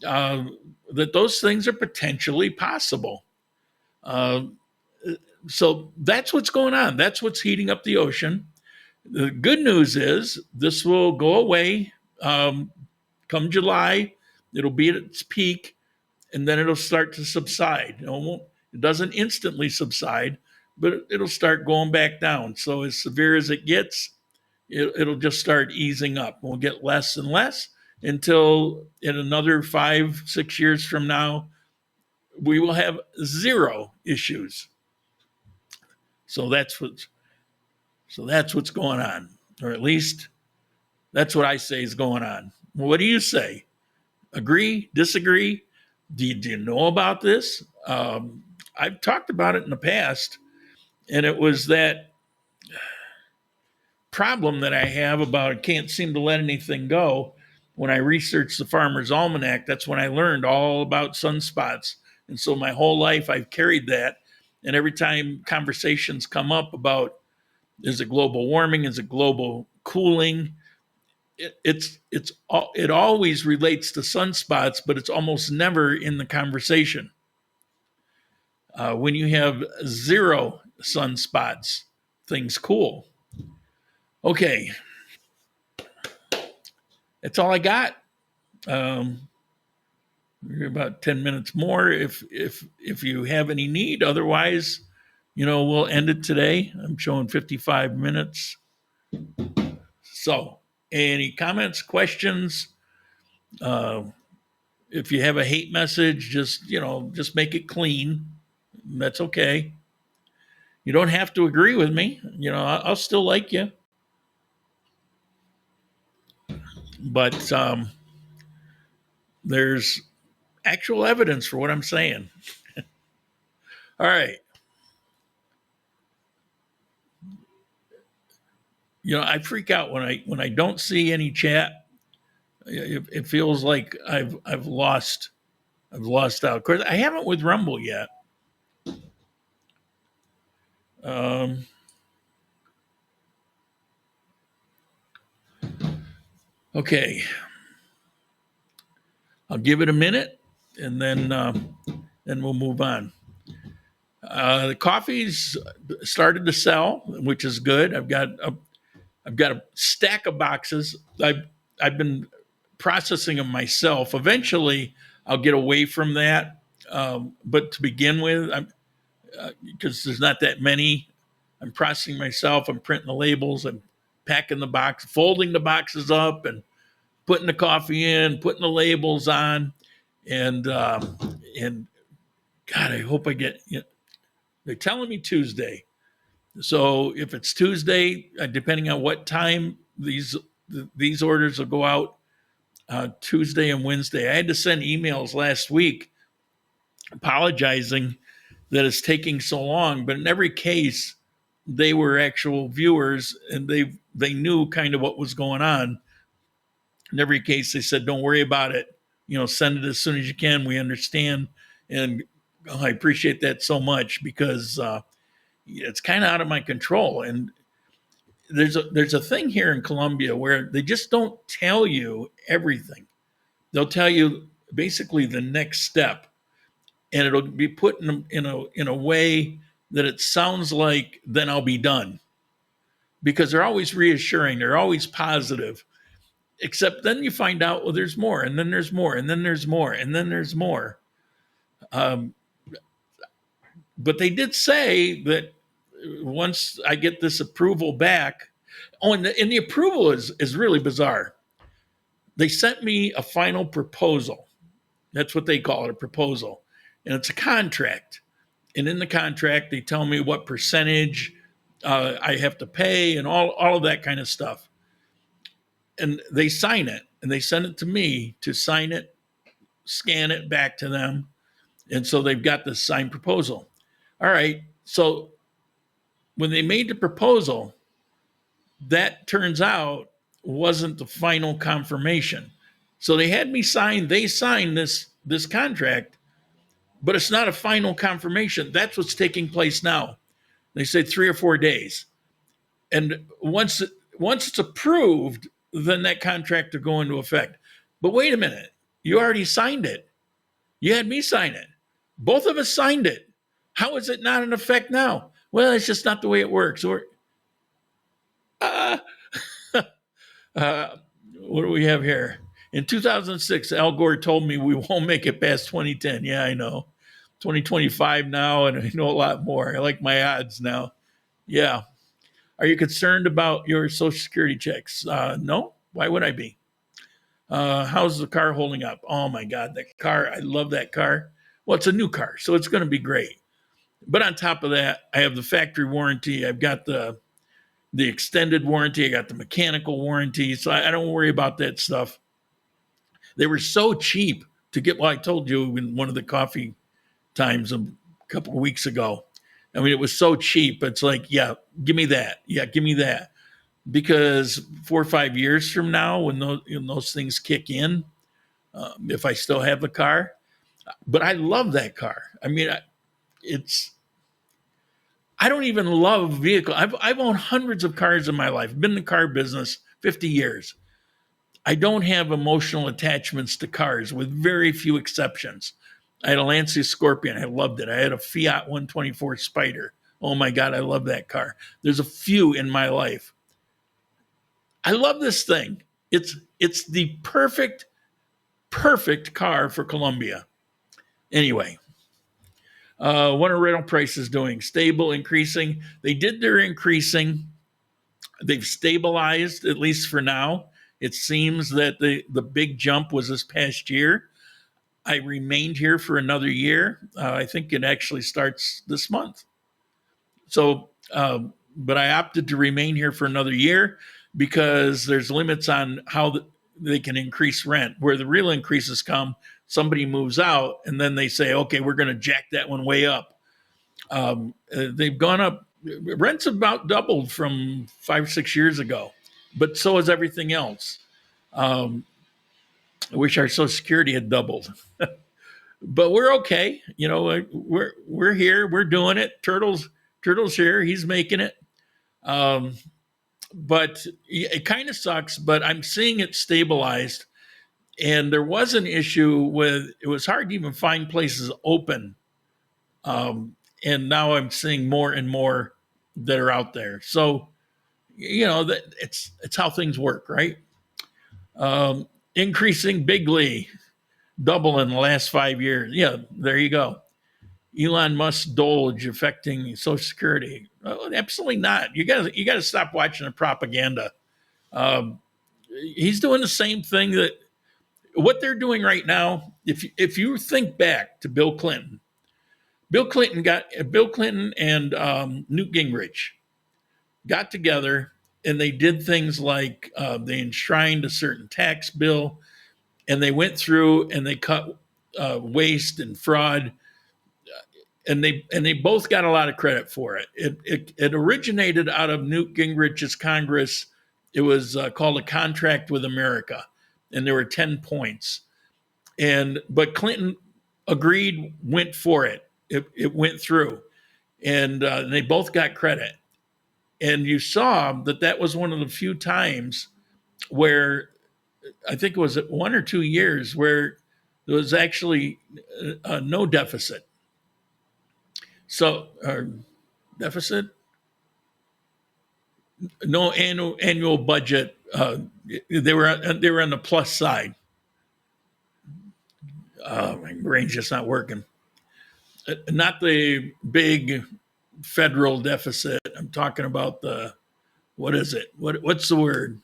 that those things are potentially possible. So that's what's going on. That's what's heating up the ocean. The good news is this will go away come July. It'll be at its peak, and then it'll start to subside. It doesn't instantly subside, but it'll start going back down. So as severe as it gets, it'll just start easing up. We'll get less and less until in another 5-6 years from now, we will have 0 issues. So that's what's going on, or at least that's what I say is going on. Well, what do you say? Agree? Disagree? Do you know about this? I've talked about it in the past, and it was that problem that I have about I can't seem to let anything go. When I researched the Farmer's Almanac, that's when I learned all about sunspots. And so my whole life I've carried that. And every time conversations come up about is it global warming, is it global cooling, it always relates to sunspots, but it's almost never in the conversation. When you have 0 sunspots, things cool. Okay, that's all I got. We're about 10 minutes more if you have any need. Otherwise, we'll end it today. I'm showing 55 minutes. So, any comments, questions? If you have a hate message, just make it clean. That's okay. You don't have to agree with me. I'll still like you. But there's actual evidence for what I'm saying. All right. I freak out when I don't see any chat. It feels like I've lost out. Of course, I haven't with Rumble yet. Okay. I'll give it a minute, and then we'll move on. The coffee's started to sell, which is good. I've got a stack of boxes. I've been processing them myself. Eventually, I'll get away from that. But to begin with, because there's not that many, I'm processing myself. I'm printing the labels. I'm packing the box, folding the boxes up and putting the coffee in, putting the labels on. And God, I hope I get, they're telling me Tuesday. So if it's Tuesday, depending on what time these orders will go out, Tuesday and Wednesday. I had to send emails last week apologizing that it's taking so long, but in every case, they were actual viewers and they knew kind of what was going on. In every case, they said, don't worry about it. Send it as soon as you can. We understand. And I appreciate that so much because it's kind of out of my control. And there's a thing here in Colombia where they just don't tell you everything. They'll tell you basically the next step, and it'll be put in a way that it sounds like then I'll be done, because they're always reassuring, they're always positive. Except then you find out, well, there's more, and then there's more, and then there's more, and then there's more. But they did say that once I get this approval back, and the approval is really bizarre. They sent me a final proposal. That's what they call it, a proposal. And it's a contract. And in the contract, they tell me what percentage I have to pay and all of that kind of stuff. And they sign it, and they send it to me to sign it, scan it back to them. And so they've got this signed proposal. All right. So when they made the proposal, that turns out wasn't the final confirmation. So they had me sign, they signed this contract, but it's not a final confirmation. That's what's taking place now. They said 3 or 4 days. And once it's approved, then that contract will go into effect. But wait a minute, you already signed it. You had me sign it. Both of us signed it. How is it not in effect now? Well, it's just not the way it works. Or, what do we have here? In 2006, Al Gore told me we won't make it past 2010. Yeah, I know. 2025 now, and I know a lot more. I like my odds now. Yeah. Are you concerned about your Social Security checks? No. Why would I be? How's the car holding up? Oh, my God, that car. I love that car. Well, it's a new car, so it's going to be great. But on top of that, I have the factory warranty. I've got the extended warranty. I got the mechanical warranty. So I don't worry about that stuff. They were so cheap to get. Well, I told you in one of the coffee times a couple of weeks ago. I mean, it was so cheap. It's like, yeah, give me that. Yeah, give me that. Because 4 or 5 years from now, when those things kick in, if I still have the car, but I love that car. I mean, I don't even love vehicles. I've owned hundreds of cars in my life. Been in the car business 50 years. I don't have emotional attachments to cars, with very few exceptions. I had a Lancia Scorpion. I loved it. I had a Fiat 124 Spider. Oh my God, I love that car. There's a few in my life. I love this thing. It's the perfect car for Colombia. Anyway, what are rental prices doing? Stable, increasing? They did their increasing. They've stabilized, at least for now. It seems that the big jump was this past year. I remained here for another year. I think it actually starts this month. So, but I opted to remain here for another year because there's limits on how they can increase rent. Where the real increases come, somebody moves out and then they say, okay, we're going to jack that one way up. They've gone up. Rent's about doubled from 5 or 6 years ago, but so has everything else. I wish our Social Security had doubled, but we're okay. You know, we're here. We're doing it. Turtle's here. He's making it. But it kind of sucks, but I'm seeing it stabilized. And there was an issue with, it was hard to even find places open. And now I'm seeing more and more that are out there. So, you know, that it's how things work, right? Increasing bigly, double in the last 5 years. Yeah, there you go. Elon Musk Doge affecting Social Security. Absolutely not. You got to stop watching the propaganda. He's doing the same thing that what they're doing right now. If you think back to Bill Clinton and Newt Gingrich got together and they did things like they enshrined a certain tax bill, and they went through and they cut waste and fraud, and they both got a lot of credit for it. It originated out of Newt Gingrich's Congress. It was called a contract with America, and there were 10 points. But Clinton agreed, went for it. It went through, and they both got credit. And you saw that was one of the few times where I think it was 1 or 2 years where there was actually no deficit. So, deficit, no annual budget. They were on the plus side. My brain's just not working. Not the big federal deficit. I'm talking about what is it? What's the word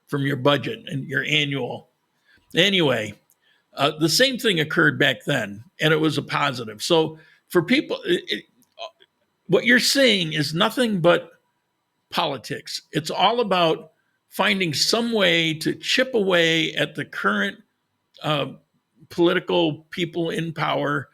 from your budget and your annual? Anyway, the same thing occurred back then, and it was a positive. So for people, what you're seeing is nothing but politics. It's all about finding some way to chip away at the current political people in power,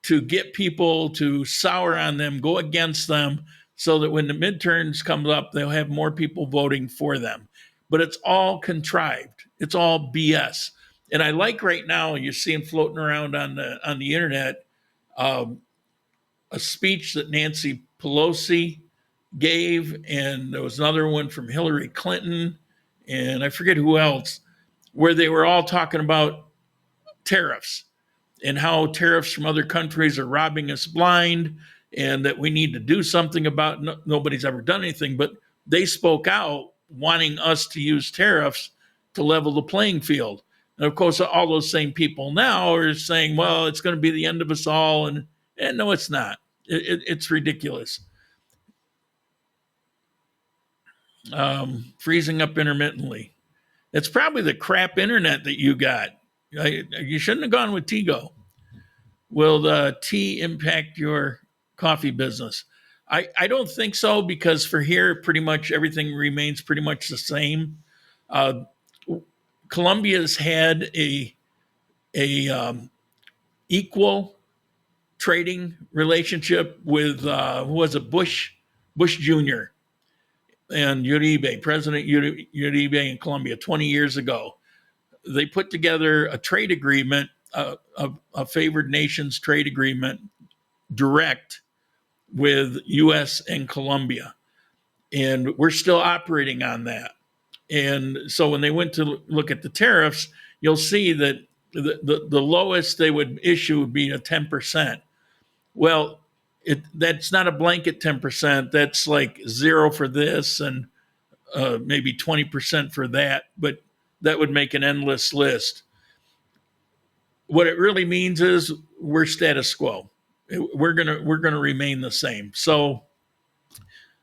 to get people to sour on them, go against them, so that when the midterms come up, they'll have more people voting for them. But it's all contrived. It's all BS. And I like right now, you're seeing floating around on the internet, a speech that Nancy Pelosi gave, and there was another one from Hillary Clinton, and I forget who else, where they were all talking about tariffs and how tariffs from other countries are robbing us blind, and that we need to do something about. Nobody's ever done anything, but they spoke out wanting us to use tariffs to level the playing field. And of course, all those same people now are saying, well, it's going to be the end of us all. And no, it's not. It's ridiculous. Freezing up intermittently. It's probably the crap internet that you got. You shouldn't have gone with Tigo. Will the tea impact your coffee business? I don't think so, because for here, pretty much everything remains pretty much the same. Colombia's had a equal trading relationship with who was it, Bush Jr. and Uribe, President Uribe in Colombia 20 years ago. They put together a trade agreement, a favored nations trade agreement, direct with U.S. and Colombia. And we're still operating on that. And so when they went to look at the tariffs, you'll see that the lowest they would issue would be a 10%. Well, that's not a blanket 10%. That's like 0 for this and maybe 20% for that. But that would make an endless list. What it really means is we're status quo. We're gonna remain the same. So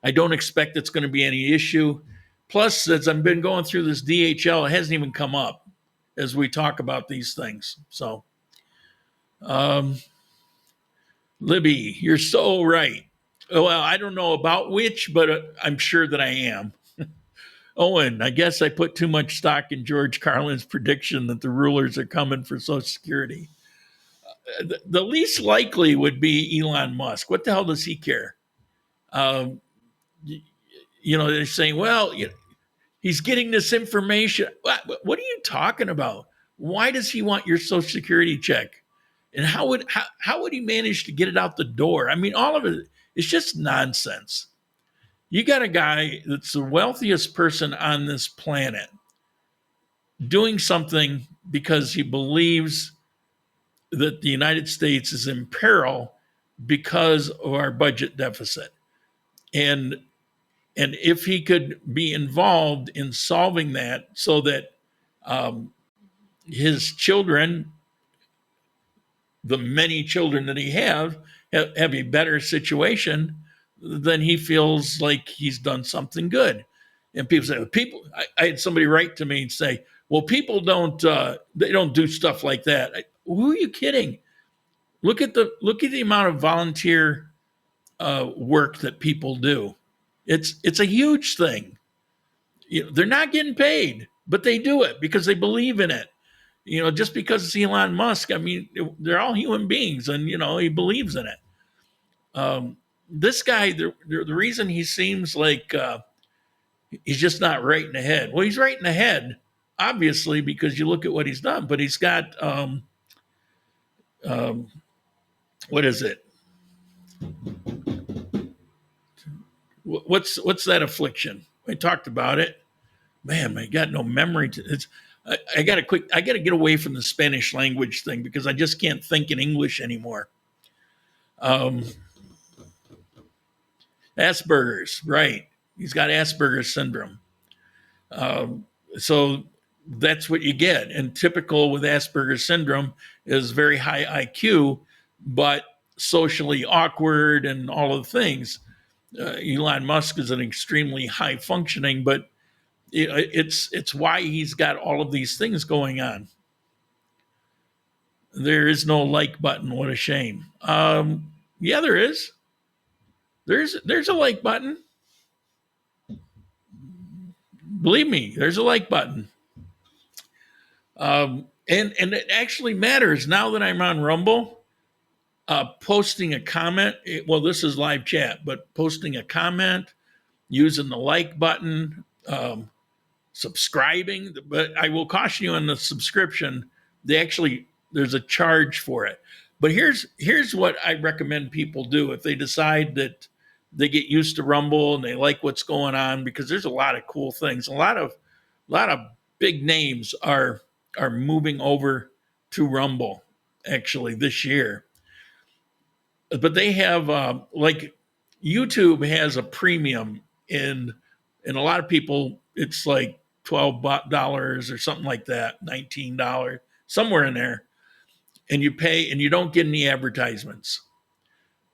I don't expect it's going to be any issue. Plus, as I've been going through this DHL, it hasn't even come up as we talk about these things. So, Libby, you're so right. Well, I don't know about which, but I'm sure that I am. Owen, I guess I put too much stock in George Carlin's prediction that the rulers are coming for Social Security. The least likely would be Elon Musk. What the hell does he care? They're saying, well, he's getting this information. What are you talking about? Why does he want your Social Security check? And how would he manage to get it out the door? I mean, all of it is just nonsense. You got a guy that's the wealthiest person on this planet doing something because he believes that the United States is in peril because of our budget deficit. And if he could be involved in solving that so that his children, the many children that he have a better situation, then he feels like he's done something good. And people say, I had somebody write to me and say, well, people they don't do stuff like that. Who are you kidding? Look at the amount of volunteer work that people do. It's a huge thing. They're not getting paid, but they do it because they believe in it. Just because it's Elon Musk, I mean, they're all human beings, and he believes in it. This guy, the reason he seems like he's just not right in the head. Well, he's right in the head, obviously, because you look at what he's done. But he's got what is it? What's that affliction? I talked about it. Man, I got no memory to it's. I got to get away from the Spanish language thing because I just can't think in English anymore. Asperger's, right? He's got Asperger's syndrome. So that's what you get. And typical with Asperger's syndrome is very high IQ, but socially awkward and all of the things. Elon Musk is an extremely high functioning, but it's why he's got all of these things going on. There is no like button. What a shame. Yeah, there is. There's a like button. Believe me, there's a like button. And it actually matters now that I'm on Rumble. Posting a comment. This is live chat, but posting a comment, using the like button, subscribing. But I will caution you on the subscription. There's a charge for it. But here's what I recommend people do if they decide that they get used to Rumble and they like what's going on, because there's a lot of cool things. A lot of big names are moving over to Rumble actually this year. But they have like YouTube has a premium, and a lot of people it's like $12 or something like that, $19, somewhere in there, and you pay and you don't get any advertisements.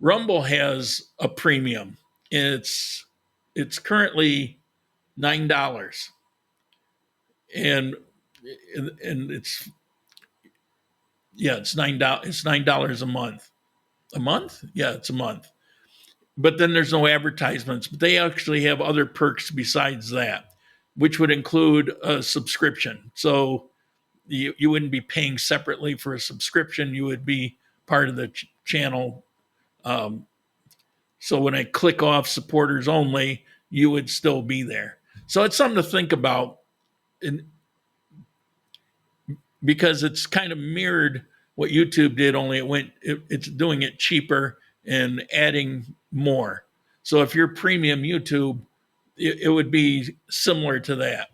Rumble has a premium, and it's currently $9, and it's $9. It's $9 a month. A month? Yeah, it's a month. But then there's no advertisements. But they actually have other perks besides that, which would include a subscription. So you wouldn't be paying separately for a subscription. You would be part of the channel. So when I click off supporters only, you would still be there. So it's something to think about, because it's kind of mirrored what YouTube did, only it's doing it cheaper and adding more. So if you're premium YouTube, it would be similar to that.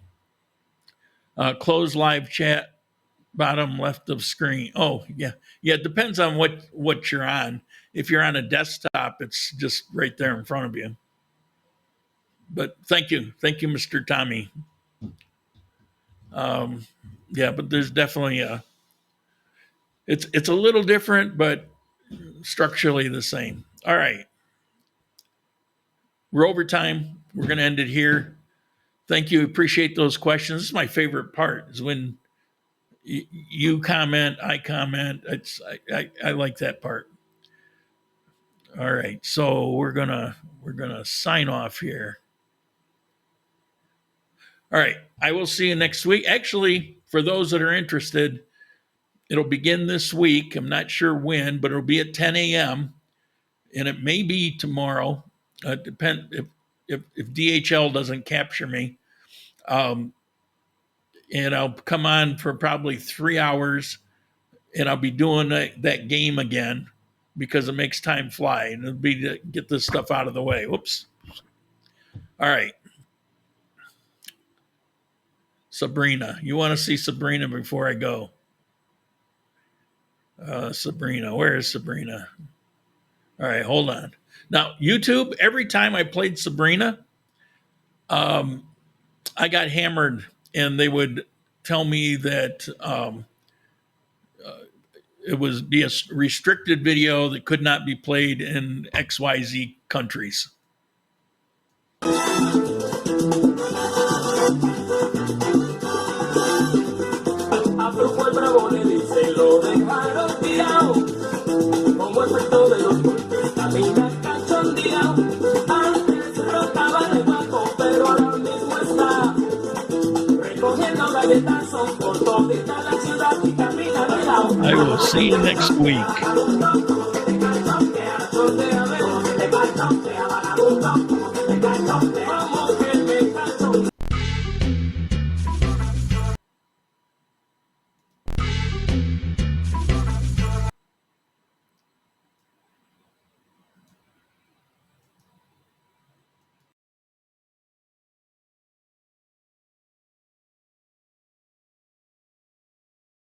Close live chat, bottom left of screen. Oh, yeah. Yeah, it depends on what you're on. If you're on a desktop, it's just right there in front of you. But thank you. Thank you, Mr. Tommy. Yeah, but there's definitely it's a little different, but structurally the same. All right. We're over time. We're going to end it here. Thank you. Appreciate those questions. This is my favorite part, is when you comment, I comment. I like that part. All right. So we're gonna sign off here. All right. I will see you next week. Actually, for those that are interested, it'll begin this week. I'm not sure when, but it'll be at 10 a.m. and it may be tomorrow. Depend if DHL doesn't capture me. And I'll come on for probably 3 hours, and I'll be doing that game again, because it makes time fly, and it'll be to get this stuff out of the way. Whoops. All right. Sabrina. You want to see Sabrina before I go? Sabrina. Where is Sabrina? All right, hold on. Now, YouTube, every time I played Sabrina, I got hammered, and they would tell me that it was be a restricted video that could not be played in XYZ countries. A Frujo el bravo le dice, lo dejaron tirado, como efecto de los golpes, camina cachondeado. Antes rotaba de bajo, pero ahora mismo está recogiendo galletazos por toda la ciudad y camina de lado. I will see you next week. Chorrea, chorrea, chorrea,